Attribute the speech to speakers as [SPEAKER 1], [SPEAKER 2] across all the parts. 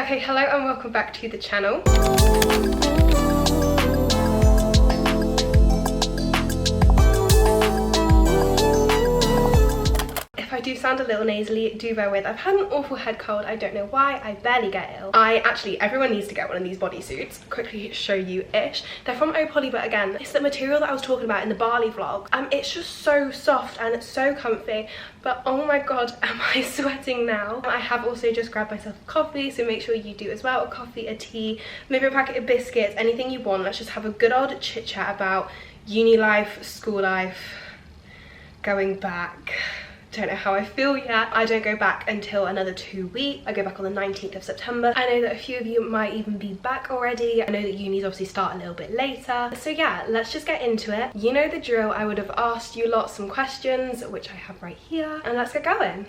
[SPEAKER 1] Okay, hello and welcome back to the channel. If I do sound a little nasally, do bear with. I've had an awful head cold. I don't know why. I barely get ill. Everyone needs to get one of these bodysuits. Quickly show you-ish. They're from Opoly, but again, it's the material that I was talking about in the Bali vlog. It's just so soft and it's so comfy. But oh my god, am I sweating now? I have also just grabbed myself a coffee, so make sure you do as well. A coffee, a tea, maybe a packet of biscuits, anything you want. Let's just have a good old chit chat about uni life, school life, going back. Don't know how I feel yet. I don't go back until another 2 weeks. I go back on the 19th of September. I know that a few of you might even be back already. I know that unis obviously start a little bit later. So yeah, let's just get into it. You know the drill. I would have asked you lots some questions, which I have right here, and let's get going.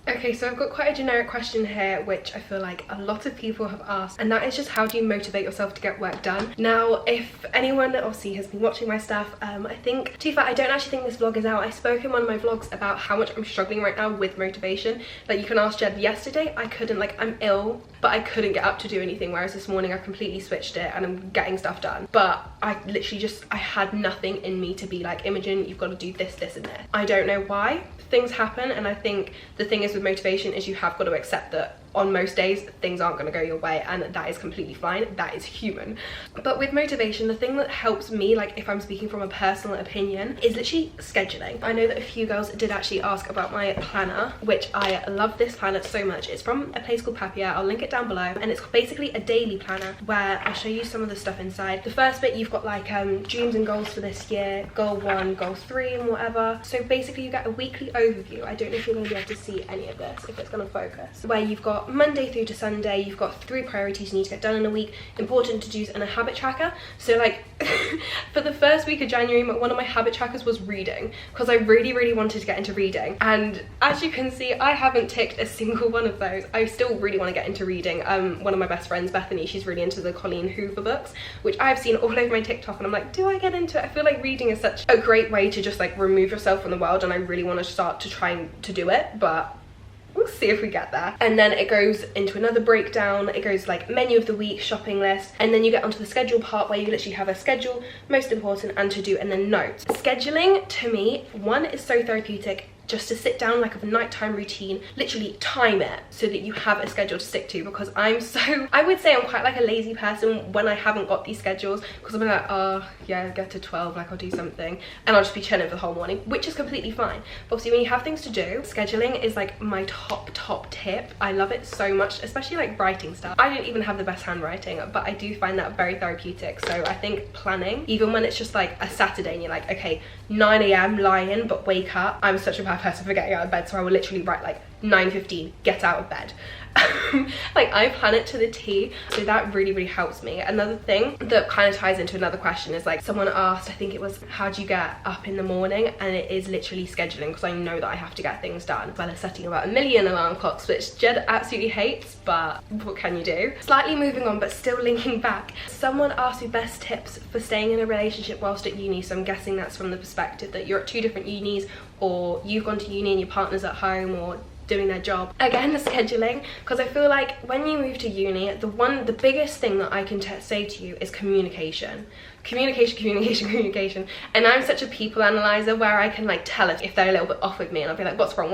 [SPEAKER 1] Okay, so I've got quite a generic question here, which I feel like a lot of people have asked, and that is just how do you motivate yourself to get work done? Now, if anyone obviously has been watching my stuff, I think, to be fair, I don't actually think this vlog is out. I spoke in one of my vlogs about how much I'm struggling right now with motivation. Like, you can ask Jed. Yesterday, I couldn't, like, I'm ill, but I couldn't get up to do anything, whereas this morning I completely switched it and I'm getting stuff done. But I literally just, I had nothing in me to be like, Imogen, you've got to do this, this, and this. I don't know why. Things happen, and I think the thing is with motivation is you have got to accept that on most days things aren't going to go your way, and that is completely fine. That is human. But with motivation, the thing that helps me, like if I'm speaking from a personal opinion, is literally scheduling. I know that a few girls did actually ask about my planner, which I love this planner so much. It's from a place called Papier. I'll link it down below, and it's basically a daily planner where I'll show you some of the stuff inside. The first bit, you've got like dreams and goals for this year, goal 1, goal 3, and whatever. So basically you get a weekly overview. I don't know if you're going to be able to see any of this, if it's going to focus, where you've got Monday through to Sunday, you've got 3 priorities you need to get done in a week, important to-dos, and a habit tracker. So like for the first week of January, one of my habit trackers was reading, because I really wanted to get into reading, and as you can see, I haven't ticked a single one of those. I still really want to get into reading. One of my best friends, Bethany, she's really into the Colleen Hoover books, which I've seen all over my TikTok, and I'm like, do I get into it? I feel like reading is such a great way to just like remove yourself from the world, and I really want to start to try to do it, but we'll see if we get there. And then it goes into another breakdown. It goes like menu of the week, shopping list, and then you get onto the schedule part where you literally have a schedule, most important, and to do, and then notes. Scheduling to me, one, is so therapeutic. Just to sit down like a nighttime routine, literally time it so that you have a schedule to stick to, because I would say I'm quite like a lazy person when I haven't got these schedules, because I'm like, oh yeah, get to 12, like I'll do something, and I'll just be chilling for the whole morning, which is completely fine. But obviously when you have things to do, scheduling is like my top tip. I love it so much, especially like writing stuff. I don't even have the best handwriting, but I do find that very therapeutic. So I think planning, even when it's just like a Saturday and you're like, okay, 9 AM lie in but wake up. I'm such a bad person for getting out of bed, so I will literally write like 9:15, get out of bed. Like I plan it to the T, so that really helps me. Another thing that kind of ties into another question is like someone asked, I think it was, how do you get up in the morning? And it is literally scheduling, because I know that I have to get things done, as well as setting about 1 million alarm clocks, which Jed absolutely hates, but what can you do? Slightly moving on, but still linking back, someone asked me best tips for staying in a relationship whilst at uni. So I'm guessing that's from the perspective that you're at 2 different unis, or you've gone to uni and your partner's at home, or doing their job. Again, the scheduling, because I feel like when you move to uni, the biggest thing that I can say to you is communication. Communication. And I'm such a people analyzer where I can like tell if they're a little bit off with me, and I'll be like, what's wrong?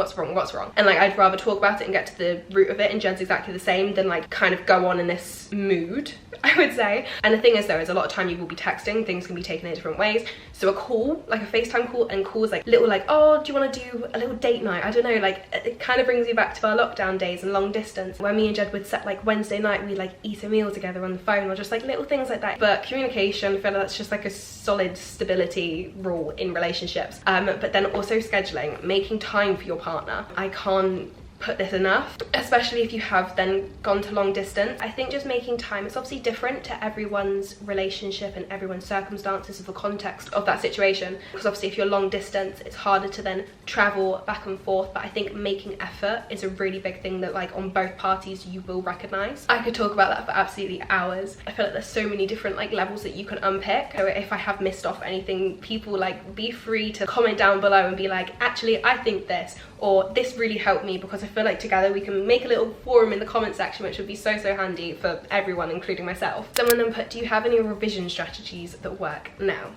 [SPEAKER 1] And like I'd rather talk about it and get to the root of it, and Jen's exactly the same, than like kind of go on in this mood, I would say. And the thing is though, is a lot of time you will be texting, things can be taken in different ways. So a call, like a FaceTime call, and calls like little like, oh, do you want to do a little date night? I don't know, like it kind of brings you back to our lockdown days and long distance, when me and Jed would set like Wednesday night, we'd like eat a meal together on the phone, or just like little things like that. But communication, I feel like that's just like a solid stability rule in relationships. But then also scheduling, making time for your partner. I can't put this enough, especially if you have then gone to long distance. I think just making time, it's obviously different to everyone's relationship and everyone's circumstances of the context of that situation, because obviously if you're long distance, it's harder to then travel back and forth. But I think making effort is a really big thing that like on both parties you will recognize. I could talk about that for absolutely hours. I feel like there's so many different like levels that you can unpick. So if I have missed off anything, people like be free to comment down below and be like, actually I think this, or this really helped me, because I feel like together we can make a little forum in the comment section, which would be so handy for everyone, including myself. Someone then put, do you have any revision strategies that work now?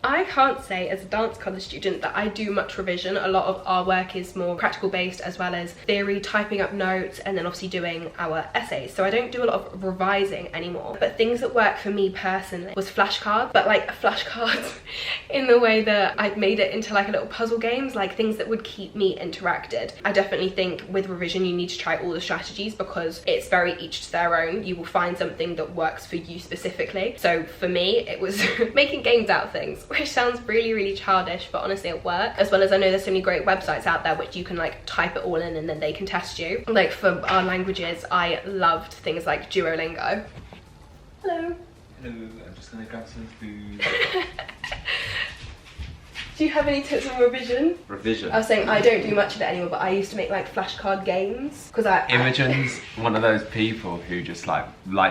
[SPEAKER 1] I can't say as a dance college student that I do much revision. A lot of our work is more practical based, as well as theory, typing up notes, and then obviously doing our essays. So I don't do a lot of revising anymore. But things that work for me personally was flashcards, but like flashcards in the way that I've made it into like a little puzzle games, like things that would keep me interacted. I definitely think with revision you need to try all the strategies because it's very each to their own. You will find something that works for you specifically. So for me, it was making games out of things, which sounds really childish, but honestly it worked. As well as I know there's so many great websites out there which you can like type it all in and then they can test you. Like for our languages, I loved things like Duolingo. Hello.
[SPEAKER 2] Hello, I'm just gonna grab some food.
[SPEAKER 1] Do you have any tips on revision?
[SPEAKER 2] Revision?
[SPEAKER 1] I was saying I don't do much of it anymore, but I used to make like flashcard games because
[SPEAKER 2] Imogen's one of those people who just like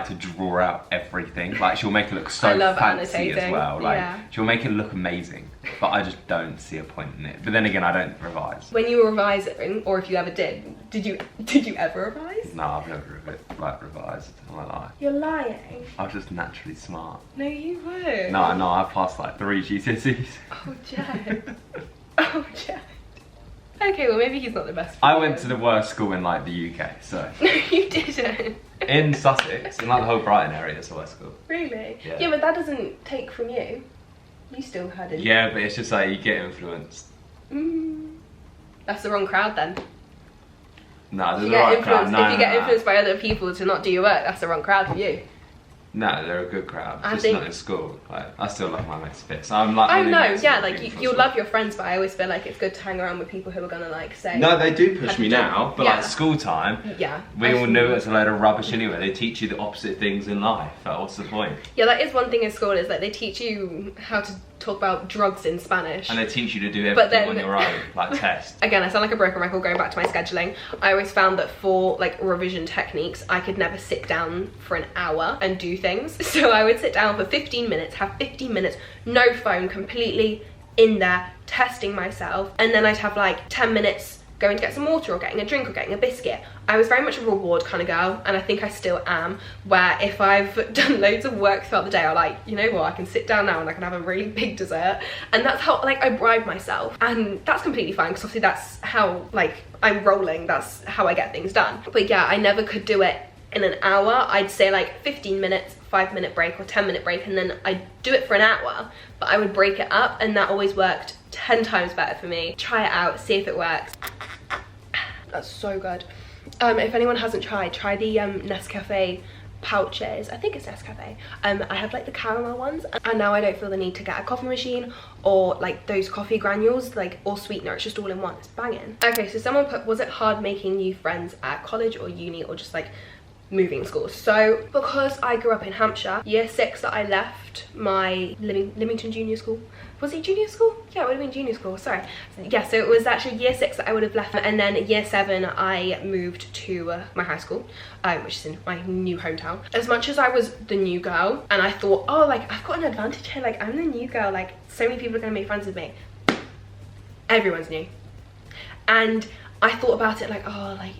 [SPEAKER 2] to draw out everything. Like she'll make it look so fancy
[SPEAKER 1] annotating
[SPEAKER 2] as well. Like
[SPEAKER 1] yeah.
[SPEAKER 2] She'll make it look amazing, but I just don't see a point in it. But then again, I don't revise.
[SPEAKER 1] When you were revising, or if you ever did you ever revise?
[SPEAKER 2] No, I've never revised. I'm not lying.
[SPEAKER 1] You're lying.
[SPEAKER 2] I was just naturally smart.
[SPEAKER 1] No, you were.
[SPEAKER 2] No, I passed like 3 GCSEs.
[SPEAKER 1] Oh, Jed. Oh, Jed. Okay, well maybe he's not the best.
[SPEAKER 2] I went to the worst school in like the UK, so.
[SPEAKER 1] No, you didn't.
[SPEAKER 2] In Sussex, in like the whole Brighton area, it's the worst school.
[SPEAKER 1] Really?
[SPEAKER 2] Yeah.
[SPEAKER 1] But that doesn't take from you. You still had it.
[SPEAKER 2] Yeah, but it's just like you get influenced.
[SPEAKER 1] That's the wrong crowd then.
[SPEAKER 2] No, there's the right crowd.
[SPEAKER 1] If you get influenced by other people to not do your work, that's the wrong crowd for you.
[SPEAKER 2] No, they're a good crowd.
[SPEAKER 1] I
[SPEAKER 2] Just
[SPEAKER 1] think-
[SPEAKER 2] not in school. Like, I still love my mates bits. I'm like.
[SPEAKER 1] I
[SPEAKER 2] really
[SPEAKER 1] know,
[SPEAKER 2] mates
[SPEAKER 1] yeah,
[SPEAKER 2] with
[SPEAKER 1] like
[SPEAKER 2] people
[SPEAKER 1] you'll
[SPEAKER 2] as well.
[SPEAKER 1] love your friends, but I always feel like it's good to hang around with people who are gonna like say.
[SPEAKER 2] No, they do push
[SPEAKER 1] Have
[SPEAKER 2] me
[SPEAKER 1] you done-
[SPEAKER 2] now, but
[SPEAKER 1] yeah.
[SPEAKER 2] like school time,
[SPEAKER 1] Yeah.
[SPEAKER 2] we all knew it's a load of rubbish anyway. They teach you the opposite things in life. Like, what's the point?
[SPEAKER 1] Yeah, that is one thing in school is like they teach you how to talk about drugs in Spanish.
[SPEAKER 2] And they teach you to do
[SPEAKER 1] But
[SPEAKER 2] everything
[SPEAKER 1] then-
[SPEAKER 2] on your own, like test.
[SPEAKER 1] Again, I sound like a broken record going back to my scheduling. I always found that for like revision techniques, I could never sit down for an hour and do things. So I would sit down for 15 minutes, have 15 minutes, no phone, completely in there, testing myself. And then I'd have like 10 minutes going to get some water or getting a drink or getting a biscuit. I was very much a reward kind of girl, and I think I still am, where if I've done loads of work throughout the day, I'm like, you know what, I can sit down now and I can have a really big dessert. And that's how like I bribe myself, and that's completely fine because obviously that's how like I'm rolling, that's how I get things done. But yeah, I never could do it in an hour. I'd say like 15 minutes, 5-minute break or 10-minute break, and then I'd do it for an hour, but I would break it up, and that always worked 10 times better for me. Try it out, see if it works. That's so good. If anyone hasn't tried, try the Nescafe pouches. I think it's Nescafe. I have like the caramel ones, and now I don't feel the need to get a coffee machine or like those coffee granules, like, or sweetener. It's just all in one. It's banging. Okay, so someone put, was it hard making new friends at college or uni or just like moving schools? So because I grew up in Hampshire, year 6 that I left my Lymington Junior School. Was it junior school? Yeah, it would have been junior school, sorry. Yeah, so it was actually year 6 that I would have left, and then year 7 I moved to my high school, which is in my new hometown. As much as I was the new girl and I thought, oh, like I've got an advantage here, like I'm the new girl, like so many people are gonna make friends with me. Everyone's new. And I thought about it like, oh, like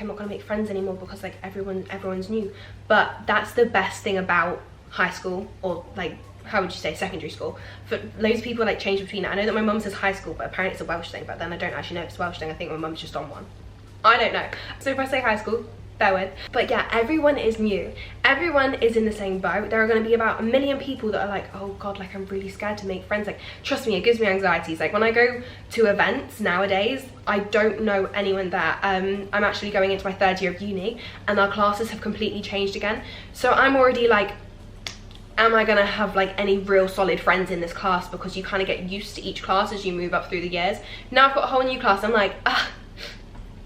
[SPEAKER 1] I'm not gonna make friends anymore because like everyone's new. But that's the best thing about high school, or like, how would you say, secondary school. For loads of people like change between it. I know that my mum says high school, but apparently it's a Welsh thing, but then I don't actually know if it's a Welsh thing. I think my mum's just on one. I don't know. So if I say high school, bear with. But yeah, everyone is new. Everyone is in the same boat. There are going to be about 1 million people that are like, oh god, like I'm really scared to make friends. Like, trust me, it gives me anxieties. Like when I go to events nowadays, I don't know anyone there. I'm actually going into my 3rd year of uni, and our classes have completely changed again. So I'm already like, am I gonna have like any real solid friends in this class? Because you kind of get used to each class as you move up through the years. Now I've got a whole new class, I'm like, ah,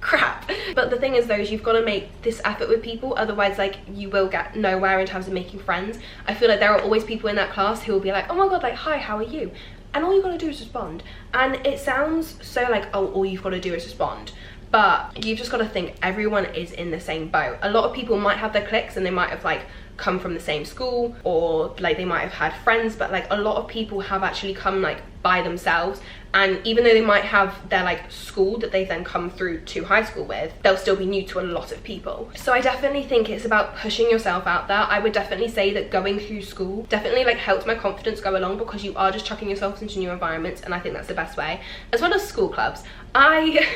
[SPEAKER 1] crap. But the thing is though, is you've got to make this effort with people, otherwise like you will get nowhere in terms of making friends. I feel like there are always people in that class who will be like, oh my god, like, hi, how are you? And all you've got to do is respond. And it sounds so like, oh, all you've got to do is respond. But you've just got to think everyone is in the same boat. A lot of people might have their cliques and they might have like come from the same school, or like they might have had friends, but like a lot of people have actually come like by themselves, and even though they might have their like school that they then come through to high school with, they'll still be new to a lot of people. So I definitely think it's about pushing yourself out there. I would definitely say that going through school definitely like helped my confidence go along, because you are just chucking yourself into new environments, and I think that's the best way. As well as school clubs. I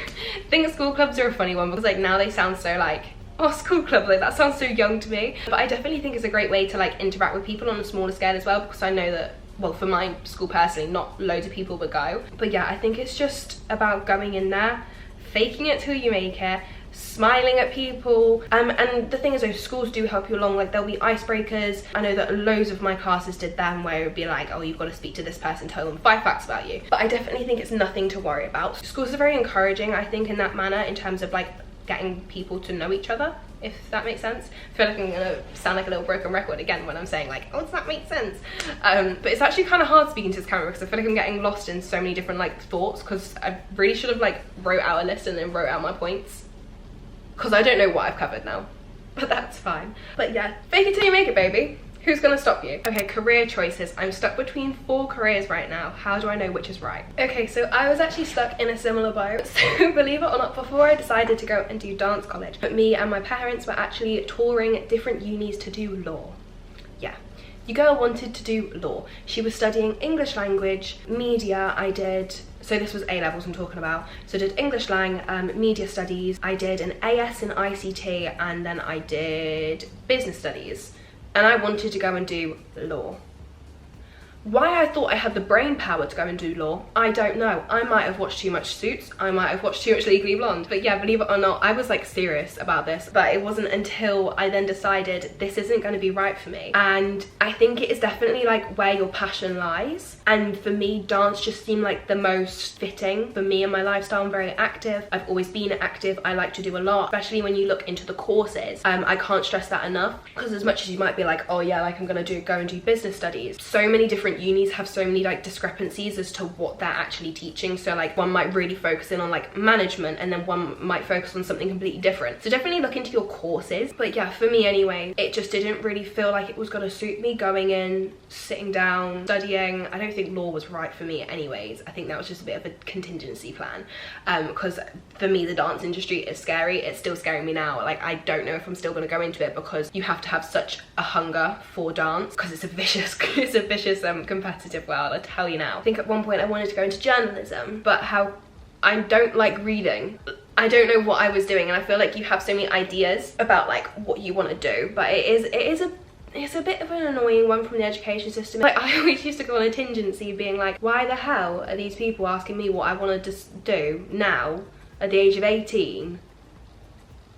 [SPEAKER 1] think school clubs are a funny one, because like now they sound so like, oh, school club, like that sounds so young to me. But I definitely think it's a great way to like interact with people on a smaller scale as well, because I know that, well, for my school personally, not loads of people would go. But yeah, I think it's just about going in there, faking it till you make it, smiling at people, and the thing is, those schools do help you along. Like there'll be icebreakers. I know that loads of my classes did them, where it would be like, oh, you've got to speak to this person, tell them 5 facts about you. But I definitely think it's nothing to worry about. Schools are very encouraging, I think, in that manner, in terms of like getting people to know each other, if that makes sense. I feel like I'm gonna sound like a little broken record again when I'm saying like, oh, does that make sense? But it's actually kind of hard speaking to this camera, because I feel like I'm getting lost in so many different like thoughts, because I really should have like wrote out a list and then wrote out my points, because I don't know what I've covered now, but that's fine. But yeah, fake it till you make it, baby. Who's gonna stop you? Okay, career choices. I'm stuck between 4 careers right now. How do I know which is right? Okay, so I was actually stuck in a similar boat. So believe it or not, before I decided to go and do dance college, but me and my parents were actually touring different unis to do law. Yeah. Your girl wanted to do law. She was studying English language, media. I did, so this was A levels I'm talking about. So I did English lang, media studies. I did an AS in ICT, and then I did business studies. And I wanted to go and do law. Why I thought I had the brain power to go and do law, I don't know. I might have watched too much Suits, I might have watched too much Legally Blonde. But yeah, believe it or not, I was like serious about this, but it wasn't until I then decided this isn't going to be right for me. And I think it is definitely like where your passion lies. And for me, dance just seemed like the most fitting for me and my lifestyle. I'm very active. I've always been active. I like to do a lot, especially when you look into the courses. I can't stress that enough, because as much as you might be like, oh yeah, like I'm gonna go and do business studies, so many different unis have so many like discrepancies as to what they're actually teaching. So like one might really focus in on like management, and then one might focus on something completely different. So definitely look into your courses. But yeah, for me anyway, it just didn't really feel like it was gonna suit me going in, sitting down, studying. I don't think law was right for me anyways. I think that was just a bit of a contingency plan, because for me the dance industry is scary. It's still scaring me now. Like I don't know if I'm still going to go into it, because you have to have such a hunger for dance, because it's a vicious competitive world, I tell you now. I think at one point I wanted to go into journalism, but how I don't like reading. I don't know what I was doing, and I feel like you have so many ideas about like what you want to do, but it's a bit of an annoying one from the education system. Like I always used to go on a contingency being like, why the hell are these people asking me what I want to do now at the age of 18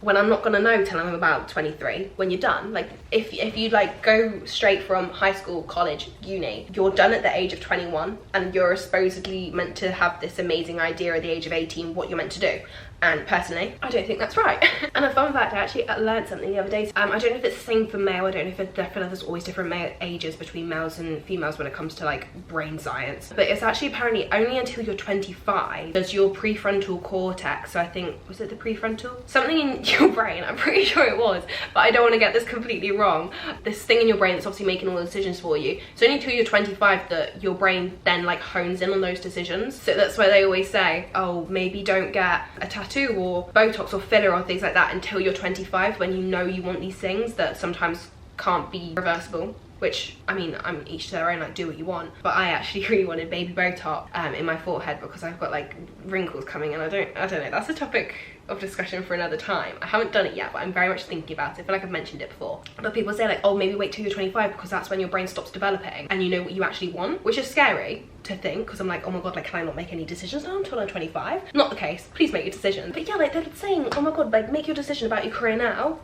[SPEAKER 1] when I'm not gonna know till I'm about 23 when you're done? Like if you like go straight from high school, college, uni, you're done at the age of 21, and you're supposedly meant to have this amazing idea at the age of 18 what you're meant to do. And personally, I don't think that's right. And a fun fact, I actually learned something the other day. I don't know if it's the same for male. I don't know if I feel like there's always different ages between males and females when it comes to like brain science. But it's actually apparently only until you're 25 does your prefrontal cortex, so I think, was it the prefrontal? Something in your brain, I'm pretty sure it was, but I don't want to get this completely wrong. This thing in your brain that's obviously making all the decisions for you. It's only until you're 25 that your brain then like hones in on those decisions. So that's why they always say, oh, maybe don't get a tattoo or Botox or filler or things like that until you're 25, when you know you want these things that sometimes can't be reversible. Which, I mean, I'm each to their own, like do what you want. But I actually really wanted baby Botox in my forehead, because I've got like wrinkles coming, and I don't know, that's a topic of discussion for another time. I haven't done it yet, but I'm very much thinking about it. I feel like I've mentioned it before. But people say like, oh, maybe wait till you're 25, because that's when your brain stops developing and you know what you actually want, which is scary to think, because I'm like, oh my god, like can I not make any decisions now until I'm 25? Not the case. Please make your decision. But yeah, like they're saying, oh my god, like make your decision about your career now.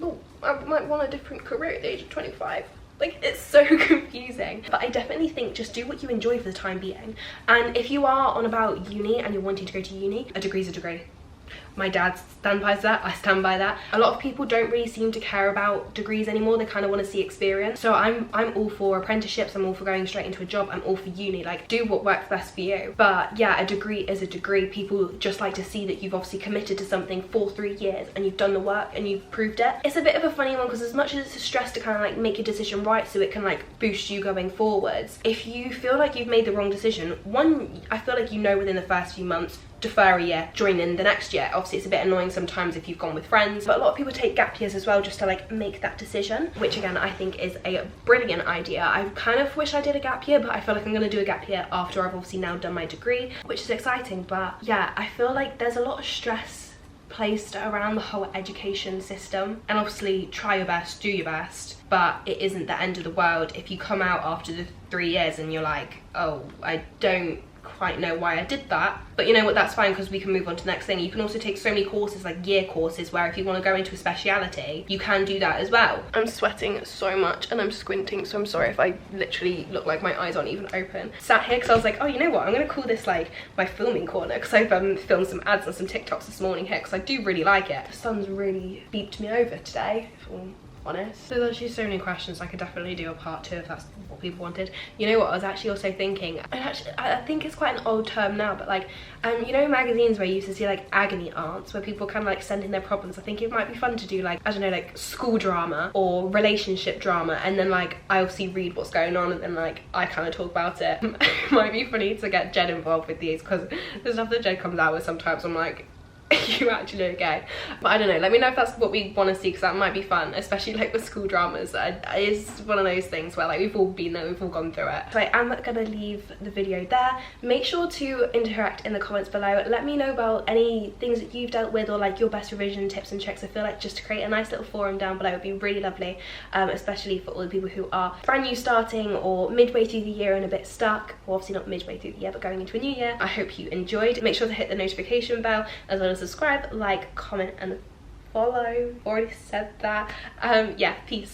[SPEAKER 1] Oh, I might want a different career at the age of 25. Like, it's so confusing. But I definitely think just do what you enjoy for the time being. And if you are on about uni and you're wanting to go to uni, a degree's a degree. My dad stands by that, I stand by that. A lot of people don't really seem to care about degrees anymore. They kind of want to see experience. So I'm all for apprenticeships, I'm all for going straight into a job, I'm all for uni. Like, do what works best for you. But yeah, a degree is a degree. People just like to see that you've obviously committed to something for 3 years and you've done the work and you've proved it. It's a bit of a funny one because as much as it's a stress to kind of like make your decision right so it can like boost you going forwards, if you feel like you've made the wrong decision, one, I feel like you know within the first few months, defer a year, join in the next year. Obviously it's a bit annoying sometimes if you've gone with friends, but a lot of people take gap years as well just to like make that decision, which again I think is a brilliant idea. I kind of wish I did a gap year, but I feel like I'm going to do a gap year after I've obviously now done my degree, which is exciting. But yeah, I feel like there's a lot of stress placed around the whole education system, and obviously try your best, do your best, but it isn't the end of the world if you come out after the 3 years and you're like, oh, I don't quite know why I did that. But you know what, that's fine because we can move on to the next thing. You can also take so many courses, like year courses, where if you want to go into a speciality, you can do that as well. I'm sweating so much and I'm squinting, so I'm sorry if I literally look like my eyes aren't even open. Sat here because I was like, oh, you know what, I'm going to call this like my filming corner, because I've filmed some ads and some TikToks this morning here because I do really like it. The sun's really beeped me over today, if I'm honest. There's actually so many questions. I could definitely do a part 2 if that's what people wanted. You know what, I was actually also thinking, and actually I think it's quite an old term now, but like you know magazines where you used to see like agony aunts where people kind of like send in their problems. I think it might be fun to do like, I don't know, like school drama or relationship drama, and then like I obviously read what's going on and then like I kind of talk about it. It might be funny to get Jed involved with these because the stuff that Jed comes out with sometimes I'm like, you actually okay? But I don't know, let me know if that's what we want to see, because that might be fun, especially like with school dramas. It's one of those things where like we've all been there, we've all gone through it. So I am gonna leave the video there. Make sure to interact in the comments below. Let me know about any things that you've dealt with or like your best revision tips and tricks. I feel like just to create a nice little forum down below would be really lovely, especially for all the people who are brand new starting or midway through the year and a bit stuck, or obviously not midway through the year but going into a new year. I hope you enjoyed. Make sure to hit the notification bell as well as subscribe, like, comment and follow. Already said that. Yeah, peace.